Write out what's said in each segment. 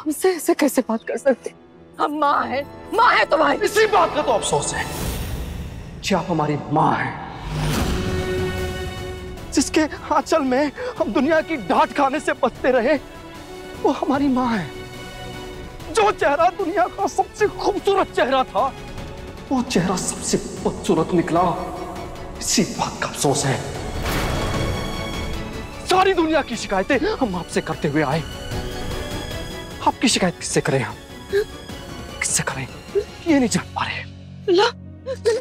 हमसे ऐसे कैसे बात कर सकते? हम माँ है तुम्हारी। इसी बात का तो अफसोस है कि आप हमारी माँ हैं, जिसके आंचल में हम दुनिया की डांट खाने से बचते रहे, वो हमारी माँ है। जो चेहरा दुनिया का सबसे खूबसूरत चेहरा था, वो चेहरा सबसे बदसूरत निकला। इसी बात का अफसोस है। सारी दुनिया की शिकायतें हम आपसे करते हुए आए। आपकी शिकायत किससे करें हम? किससे करें ये नहीं जान पा रहे। लला,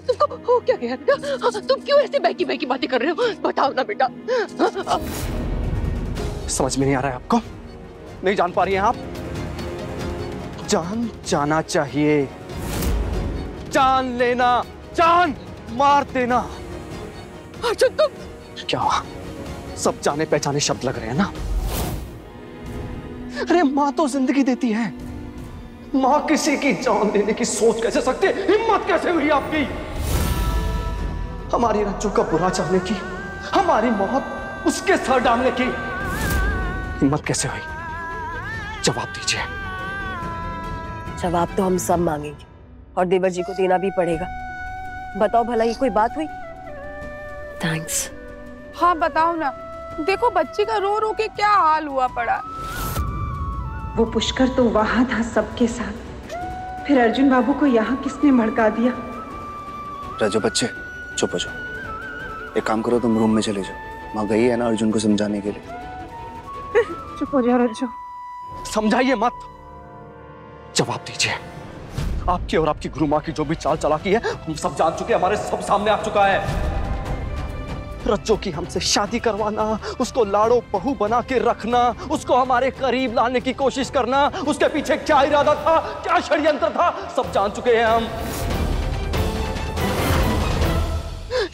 तुमको हो क्या गया बेटा? तुम क्यों ऐसे बहकी बातें कर रहे हो? बताओ ना बेटा। समझ में नहीं आ रहा है आपको? नहीं जान पा रही हैं आप? जान जाना चाहिए, जान लेना, जान मार देना। अर्जुन तुम क्या हुआ? सब जाने पहचाने शब्द लग रहे हैं ना? अरे माँ तो जिंदगी देती है। माँ किसी की जान देने की सोच कैसे सकती है? हिम्मत कैसे हुई आपकी? हमारी रज्जू का बुरा चाहने की, हमारी मौत उसके सर डालने की हिम्मत कैसे हुई? जवाब दीजिए। जवाब तो हम सब मांगेंगे और देवर जी को देना भी पड़ेगा। बताओ भला ये कोई बात हुई? थैंक्स। हाँ बताओ ना। देखो बच्ची का रो रो के क्या हाल हुआ पड़ा। वो पुष्कर तो वहां था सबके साथ, फिर अर्जुन बाबू को यहाँ किसने भड़का दिया? राजू बच्चे चुप हो जाओ। एक काम करो, तुम रूम में चले जाओ। माँ गई है ना अर्जुन को समझाने के लिए। चुप हो जाओ रज्जू। समझाइए मत, जवाब दीजिए। आपकी और आपकी गुरु माँ की जो भी चाल चलाकी है हम सब जान चुके हैं, हमारे सब सामने आ चुका है। रज्जो की हमसे शादी करवाना, उसको लाड़ो बहू बना के रखना, उसको हमारे करीब लाने की कोशिश करना, उसके पीछे क्या इरादा था, क्या षड्यंत्र था, सब जान चुके हैं हम।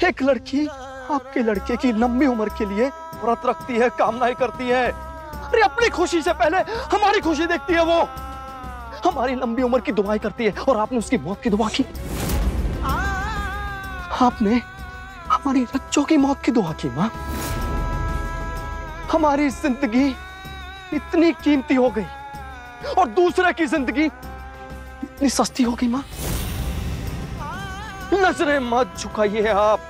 एक लड़की आपके लड़के की लंबी उम्र के लिए व्रत रखती है, कामनाएं करती है। अरे अपनी खुशी से पहले हमारी खुशी देखती है। वो हमारी लंबी उम्र की दुआएं करती है और आपने उसकी मौत की दुआ की। आपने हमारी रज्जो की मौत की दुआ की। मां, हमारी जिंदगी इतनी कीमती हो गई और दूसरे की जिंदगी इतनी सस्ती हो गई। मां, नजरें मत झुकाइए आप।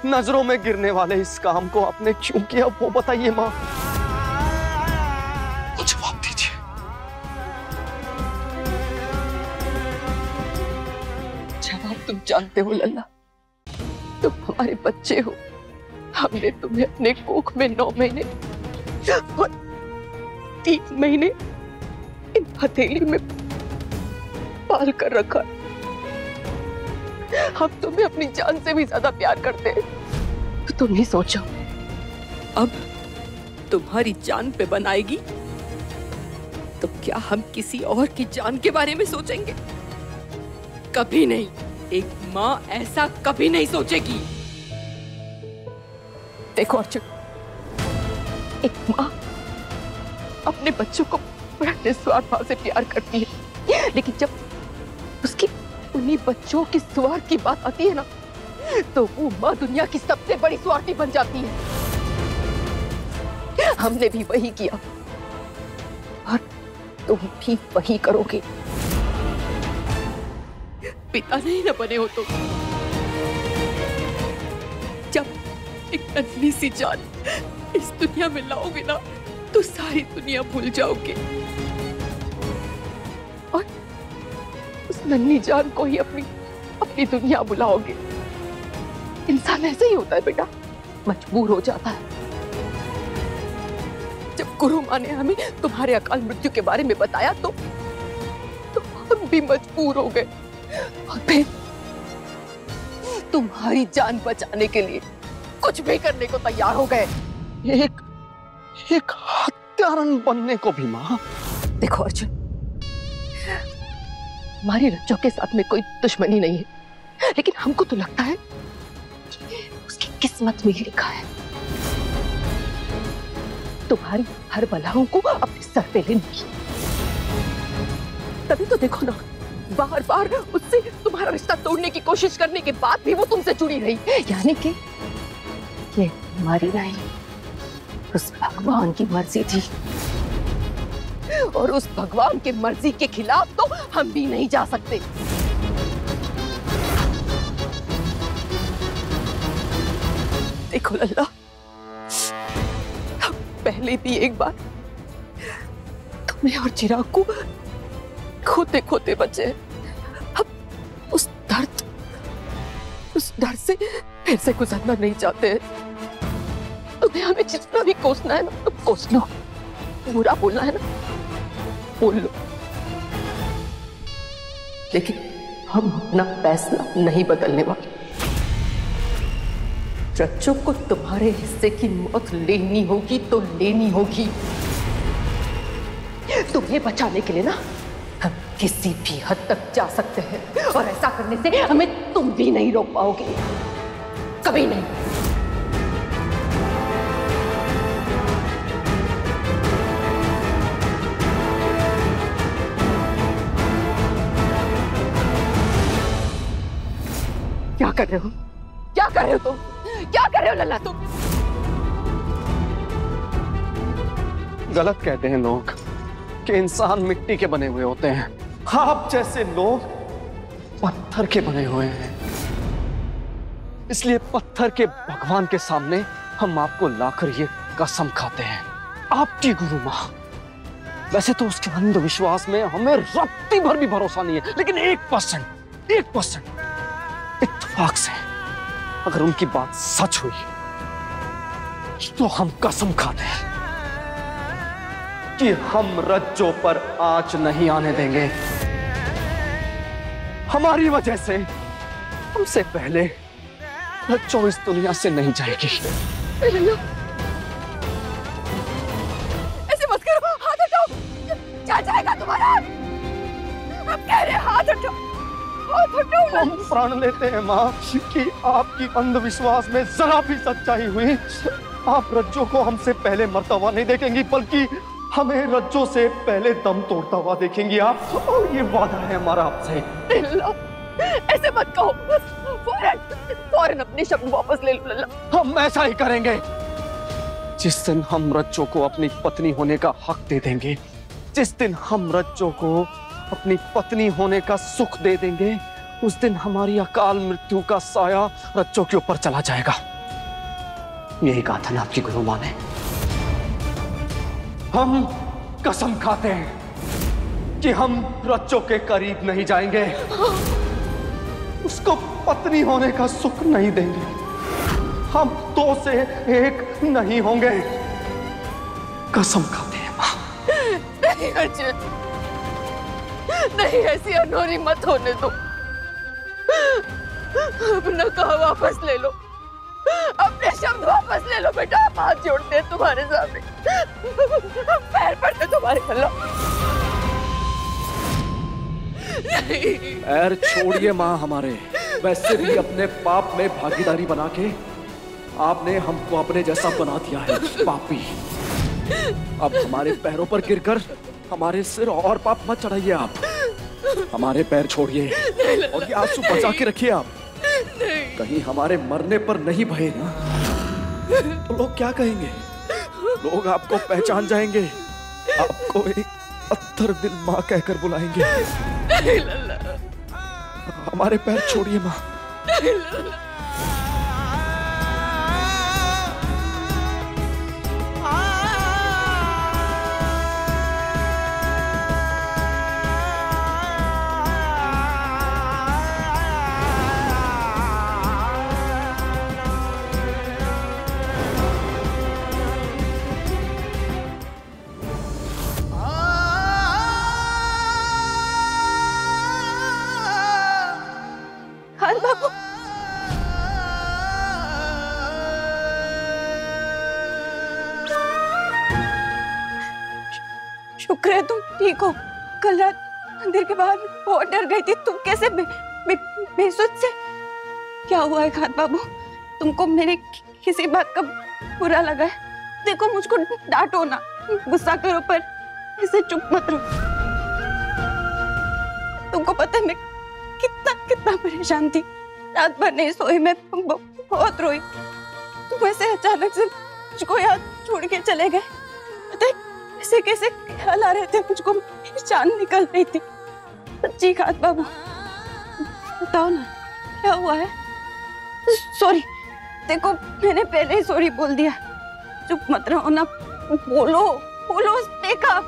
नजरों में गिरने वाले इस काम को आपने क्यों किया वो बताइए। मां, जवाब दीजिए। जवाब तुम जानते हो लल्ला, तुम हमारे बच्चे हो। हमने तुम्हें अपने कोख में 9 महीने और 3 महीने इन हथेली में पाल कर रखा। हम तुम्हें अपनी जान से भी ज्यादा प्यार करते हैं। तो तुम ही सोचो, अब तुम्हारी जान पे बनाएगी तो क्या हम किसी और की जान के बारे में सोचेंगे? कभी नहीं। एक माँ ऐसा कभी नहीं सोचेगी। देखो अर्जुन, एक माँ अपने बच्चों को बड़ा निस्वार्थ भाव से प्यार करती है, लेकिन जब उसकी उन्हीं बच्चों की स्वार्थ की बात आती है ना, तो वो माँ दुनिया की सबसे बड़ी स्वार्थी बन जाती है। हमने भी वही किया और तुम भी वही करोगे। पिता नहीं न बने हो तुम। जब एक नन्ही सी जान इस दुनिया में लाओगे ना, तो सारी दुनिया भूल जाओगे और उस नन्ही जान को ही अपनी दुनिया बुलाओगे। इंसान ऐसे ही होता है बेटा, मजबूर हो जाता है। जब गुरु माँ ने हमें तुम्हारे अकाल मृत्यु के बारे में बताया तो हम भी मजबूर हो गए और फिर तुम्हारी जान बचाने के लिए कुछ भी करने को तैयार हो गए। एक हत्यारन बनने को भी। मां, देखो अर्जुन, हमारी रज्जो के साथ में कोई दुश्मनी नहीं है, लेकिन हमको तो लगता है कि उसकी किस्मत में ही लिखा है तुम्हारी हर बलाओं को अपने सर पे लेने की। तभी तो देखो ना, बार बार उससे तुम्हारा रिश्ता तोड़ने की कोशिश करने के बाद भी वो तुमसे जुड़ी रही। यानी कि ये हमारी नहीं, उस भगवान की मर्जी थी। और उस भगवान के मर्जी के खिलाफ तो हम भी नहीं जा सकते। देखो लल्ला, पहले भी एक बार तुम्हें और चिराग को खोते खोते बचे। अब उस डर से फिर से गुजरना नहीं चाहते। तुम्हें हमें जितना भी कोसना है ना, तुम कोस लो। बुरा बोलना है ना, बोल लो, लेकिन हम अपना फैसला नहीं बदलने वाले। रज्जो को तुम्हारे हिस्से की मौत लेनी होगी तो लेनी होगी। तुम्हें बचाने के लिए ना हम किसी भी हद तक जा सकते हैं, और ऐसा करने से हमें तुम भी नहीं रोक पाओगे, कभी नहीं। क्या कर रहे हो? क्या कर रहे हो तुम? क्या कर रहे हो लल्ला तुम? गलत कहते हैं लोग कि इंसान मिट्टी के बने हुए होते हैं। आप जैसे लोग पत्थर के बने हुए हैं। इसलिए पत्थर के भगवान के सामने हम आपको लाकर ये कसम खाते हैं। आपकी गुरु माँ, वैसे तो उसके अंधविश्वास में हमें रत्ती भर भी भरोसा नहीं है, लेकिन 1% इत्तेफाक से अगर उनकी बात सच हुई तो हम कसम खाते हैं कि हम रज्जो पर आंच नहीं आने देंगे। हमारी वजह से हमसे पहले रज्जो इस दुनिया से नहीं जाएगी। ऐसे मत करो, हाथ हटाओ। क्या जाएगा तुम्हारा? हम कह रहे हैं हाथ हटाओ, हाथ हटाओ। हम प्रण लेते हैं माँ कि आपकी अंधविश्वास में जरा भी सच्चाई हुई, आप रज्जो को हमसे पहले मरता हुआ नहीं देखेंगी, बल्कि हमें रज्जो से पहले दम तोड़ता हुआ देखेंगी आप। और ये वादा है हमारा आपसे। ऐसे मत कहो, फौरन अपने शब्द वापस ले लो लल्ला। हम ऐसा ही करेंगे। जिस दिन हम रज्जो को अपनी पत्नी होने का हक दे देंगे, जिस दिन हम रज्जो को अपनी पत्नी होने का सुख दे देंगे, उस दिन हमारी अकाल मृत्यु का साया रज्जो के ऊपर चला जाएगा। यही कहा था ना आपकी गुरु माँ ने। हम कसम खाते हैं कि हम रज्जो के करीब नहीं जाएंगे, उसको पत्नी होने का सुख नहीं देंगे, हम 2 से 1 नहीं होंगे। कसम खाते हैं माँ। नहीं अर्जुन, नहीं, ऐसी अनहोनी मत होने दो। अपना कहा वापस ले लो, अपने शब्द वापस ले लो बेटा। हम हाथ जोड़ते हैं तुम्हारे सामने, पैर पड़ते तुम्हारे लल्ला। पैर छोड़िए माँ हमारे। वैसे भी अपने पाप में भागीदारी बना के आपने हमको अपने जैसा बना दिया है, पापी। अब हमारे पैरों पर गिरकर हमारे सिर और पाप मत चढ़ाइए आप। हमारे पैर छोड़िए और ये आंसू बचा के रखिए आप। कहीं हमारे मरने पर नहीं बहे ना, तो लोग क्या कहेंगे? लोग आपको पहचान जाएंगे, आपको एक पत्थर दिल माँ कहकर बुलाएंगे। हमारे पैर छोड़िए माँ। शुक्र है तुम ठीक हो। कल रात मंदिर के बाहर बहुत डर गई थी। तुम कैसे बेसुध से? क्या हुआ है खान बाबू? तुमको मेरे किसी बात का बुरा लगा है? देखो मुझको डांटो ना, गुस्सा करो, पर ऐसे चुप मत रहो। तुमको पता है मैं कितना परेशान थी। रात भर नहीं सोई, मैं बहुत रोई। तुम ऐसे अचानक से मुझको यहाँ छोड़ के चले गए। पता है कैसे कैसे ख्याल आ रहे थे मुझको, मेरी जान निकल रही थी। जी खाद बाबू, बताओ ना क्या हुआ है? सॉरी, देखो मैंने पहले ही सॉरी बोल दिया। चुप मत रहो ना, बोलो बोलो। देखा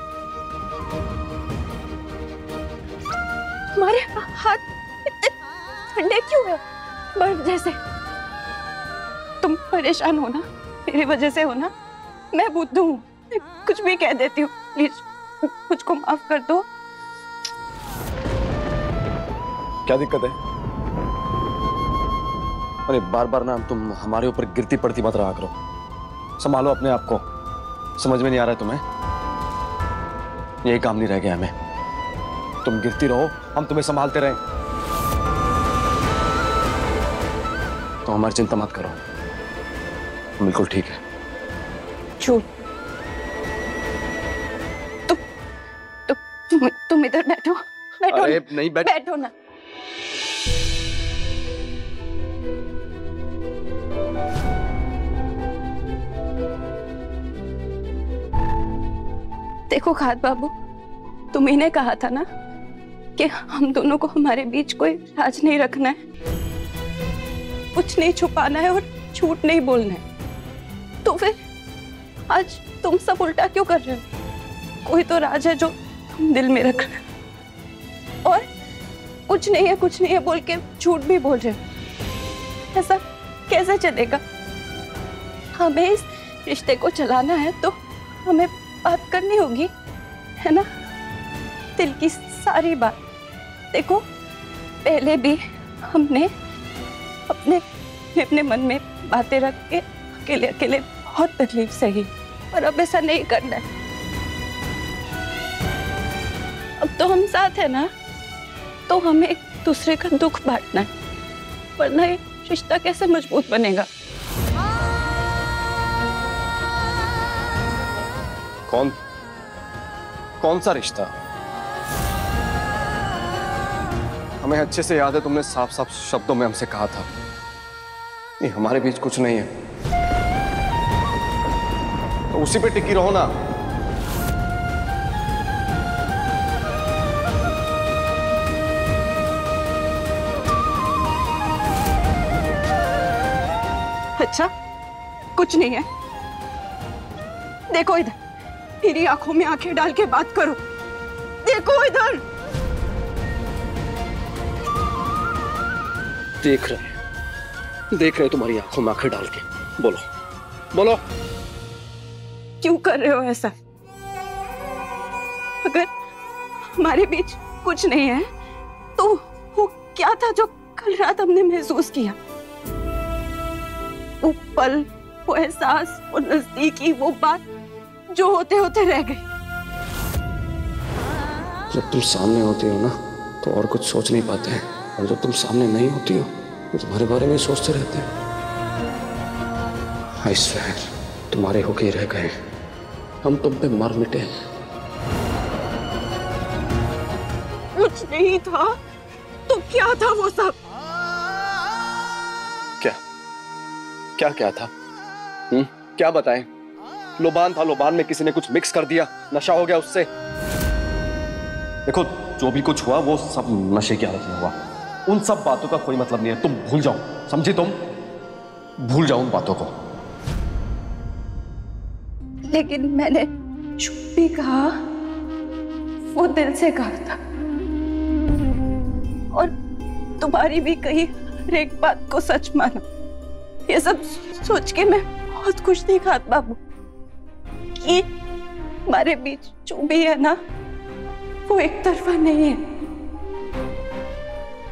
तुम्हारे हाथ इतने ठंडे क्यों है, बर्फ जैसे? तुम परेशान हो ना, मेरी वजह से हो ना। मैं बुद्धू हूँ, कुछ भी कह देती हूँ। प्लीज मुझको माफ कर दो। क्या दिक्कत है? अरे बार बार ना तुम हमारे ऊपर गिरती पड़ती मत रहा करो। संभालो अपने आप को। समझ में नहीं आ रहा है तुम्हें? यही काम नहीं रह गया हमें। तुम गिरती रहो, हम तुम्हें संभालते रहें। तो हमारी चिंता मत करो, बिल्कुल ठीक है। झूठ। तुम इधर बैठो, बैठो। अरे नहीं बैठो ना। देखो खाद बाबू, तुम्ही ने कहा था ना कि हम दोनों को हमारे बीच कोई राज नहीं रखना है, कुछ नहीं छुपाना है और झूठ नहीं बोलना है। तो फिर आज तुम सब उल्टा क्यों कर रहे हो? कोई तो राज है जो तुम दिल में रख रहे हो और कुछ नहीं है बोल के झूठ भी बोल रहे हो। ऐसा कैसे चलेगा? हमें इस रिश्ते को चलाना है तो हमें बात करनी होगी, है ना? दिल की सारी बात। देखो पहले भी हमने अपने मन में बातें रख के अकेले अकेले बहुत तकलीफ सही, और अब ऐसा नहीं करना है। अब तो हम साथ है ना, तो हमें एक दूसरे का दुख बांटना है, वरना ये रिश्ता कैसे मजबूत बनेगा? कौन सा रिश्ता? हमें अच्छे से याद है, तुमने साफ साफ शब्दों में हमसे कहा था ये हमारे बीच कुछ नहीं है। तो उसी पे टिकी रहो ना। अच्छा, कुछ नहीं है। देखो इधर, मेरी आंखों में आंखें डाल के बात करो। देखो इधर। देख रहे तुम्हारी आंखों में आंखें डाल के। बोलो। क्यों कर रहे हो ऐसा? अगर हमारे बीच कुछ नहीं है तो वो क्या था जो कल रात हमने महसूस किया? वो पल, वो एहसास, वो नजदीकी, वो बात जो होते होते रह गई। जब तुम सामने होती हो ना तो और कुछ सोच नहीं पाते हैं, और जब तुम सामने नहीं होती हो तो तुम्हारे बारे में सोचते रहते हैं। I swear, तुम्हारे होके रह गए, हम तुम पे मर मिटे। कुछ नहीं था तो क्या था वो सब? क्या था? क्या बताएं? लोबान था, लोबान में किसी ने कुछ मिक्स कर दिया, नशा हो गया उससे। देखो जो भी कुछ हुआ वो सब नशे की हालत में हुआ। उन सब बातों का कोई मतलब नहीं है, तुम भूल जाओ, समझी? तुम भूल जाओ उन बातों को। लेकिन मैंने जो भी कहा वो दिल से कहा था, और तुम्हारी भी कही हर एक बात को सच माना। ये सब सोच के मैं बहुत खुश थी खाद बाबू कि हमारे बीच जो भी है ना वो एक तरफा नहीं है।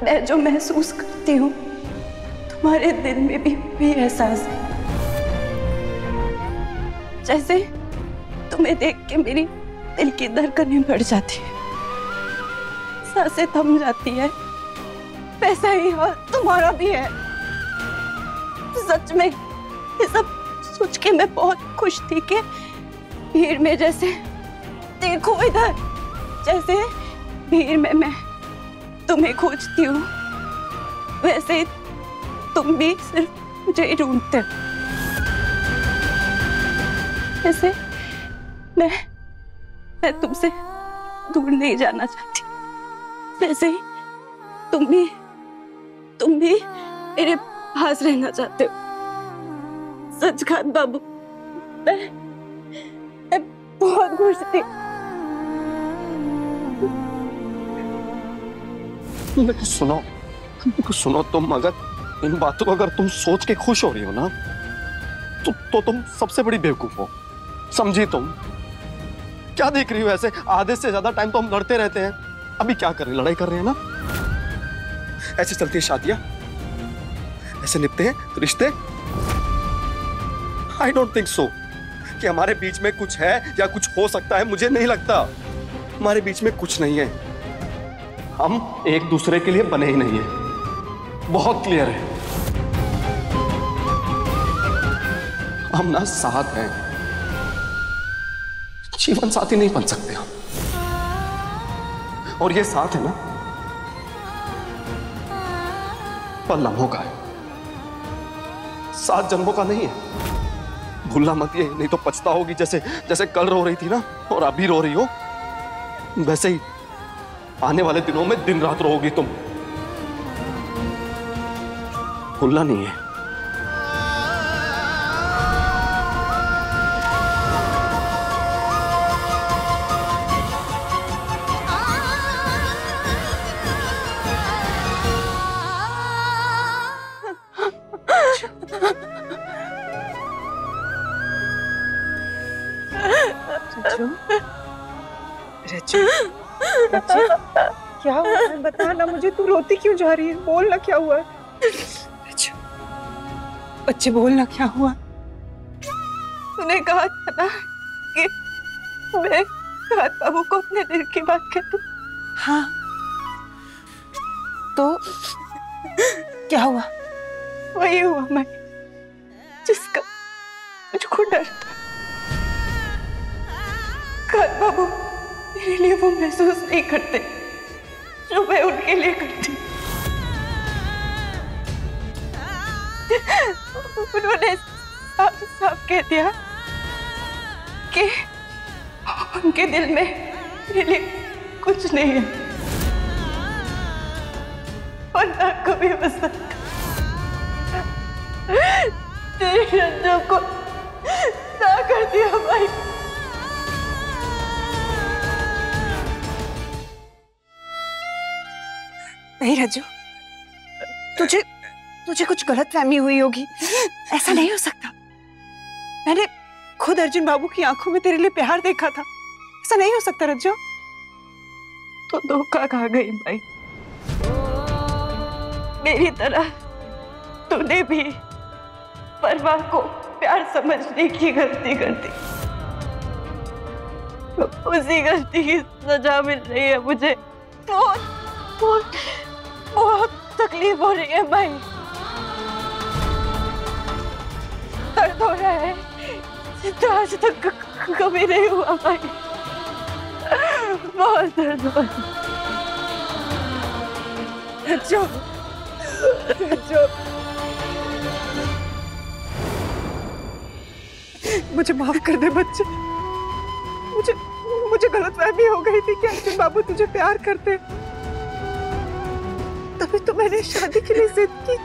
मैं जो महसूस करती हूँ तुम्हारे दिल में भी वही एहसास है। जैसे तुम्हें देख के मेरी दिल की धड़कनें बढ़ जाती है, सांसें थम जाती है, वैसा ही हाल तुम्हारा भी है। सच में ये सब सोच के मैं बहुत खुश थी कि भीड़ में जैसे, देखो इधर, जैसे भीड़ में मैं तुम्हें खोजती हूँ, वैसे ही तुम भी सिर्फ मुझे ही ढूंढते हो। जैसे मैं मैं तुमसे दूर नहीं जाना चाहती, वैसे ही तुम भी मेरे पास रहना चाहते हो। सचखान बाबू, मैं बहुत खुश थी। सुनो तुम, अगर इन बातों को अगर तुम सोच के खुश हो रही हो ना, तो तुम सबसे बड़ी बेवकूफ हो, समझी तुम? क्या देख रही हो ऐसे? आधे से ज्यादा टाइम तो हम लड़ते रहते हैं, अभी क्या कर रहे हैं? लड़ाई कर रहे हैं ना? ऐसे चलती है शादियां, ऐसे निपटते हैं रिश्ते। आई डोंट थिंक सो कि हमारे बीच में कुछ है या कुछ हो सकता है। मुझे नहीं लगता, हमारे बीच में कुछ नहीं है। हम एक दूसरे के लिए बने ही नहीं है, बहुत क्लियर है। हम ना साथ हैं, जीवन साथी नहीं बन सकते हम। और ये साथ है ना, पर लम्हों का है, 7 जन्मों का नहीं है। भूलना मत ये, नहीं तो पछताओगी। जैसे कल रो रही थी ना और अभी रो रही हो, वैसे ही आने वाले दिनों में दिन रात रोगी तुम। भूलना नहीं है। रज्जू, क्या हुआ है? बता ना मुझे, तू रोती क्यों जा रही है? बोल ना क्या हुआ है? रज्जू, बच्चे बोल ना क्या हुआ? तूने कहा था ना कि मैं खान बाबू को अपने दिल की बात कर दूं। हाँ, तो क्या हुआ? वही हुआ मैं, जिसका मुझको डर था। खान बाबू मेरे लिए वो महसूस नहीं करते जो मैं उनके लिए करती। उन्होंने साफ साफ कह दिया कि उनके दिल में मेरे लिए कुछ नहीं है और ना कभी हो सकता। तेरे रंजों को ना कर दिया भाई। नहीं रज्जू, तुझे कुछ गलतफहमी हुई होगी, ऐसा नहीं हो सकता। मैंने खुद अर्जुन बाबू की आंखों में तेरे लिए प्यार देखा था, ऐसा नहीं हो सकता रज्जू। तो धोखा खा गई भाई, मेरी तरह तूने भी परवाह को प्यार समझने की गलती कर दी। उसी गलती की सजा मिल रही है मुझे। बहुत तकलीफ हो रही है भाई, दर्द हो रहा है जितना आज तक कभी नहीं हुआ भाई। बहुत दर्द हो रहा है। मुझे माफ कर दे बच्चे, मुझे गलतफहमी हो गई थी कि अर्जुन बाबू तुझे प्यार करते, तभी तो मैंने शादी के लिए जिद की।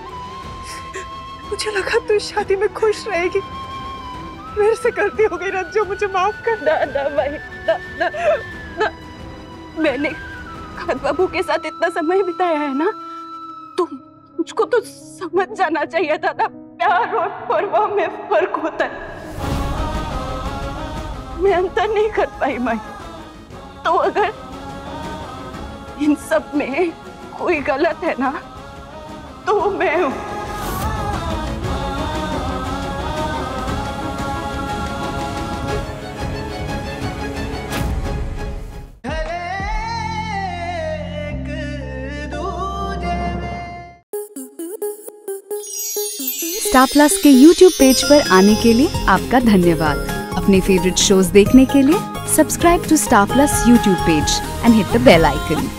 मुझे लगा तू इस शादी में खुश रहेगी, मेरे से गलती हो गई रज्जू, मुझे माफ कर। ना भाई, ना। मैंने खान बाबू के साथ इतना समय बिताया है ना, मुझको तो समझ जाना चाहिए था ना, प्यार और परवाह में फर्क होता है। मैं अंतर नहीं कर पाई माई। तो अगर इन सब में कोई गलत है ना, तो वो मैं हूं। स्टार प्लस के YouTube पेज पर आने के लिए आपका धन्यवाद। अपने फेवरेट शोज देखने के लिए subscribe to star plus YouTube page and hit the bell icon.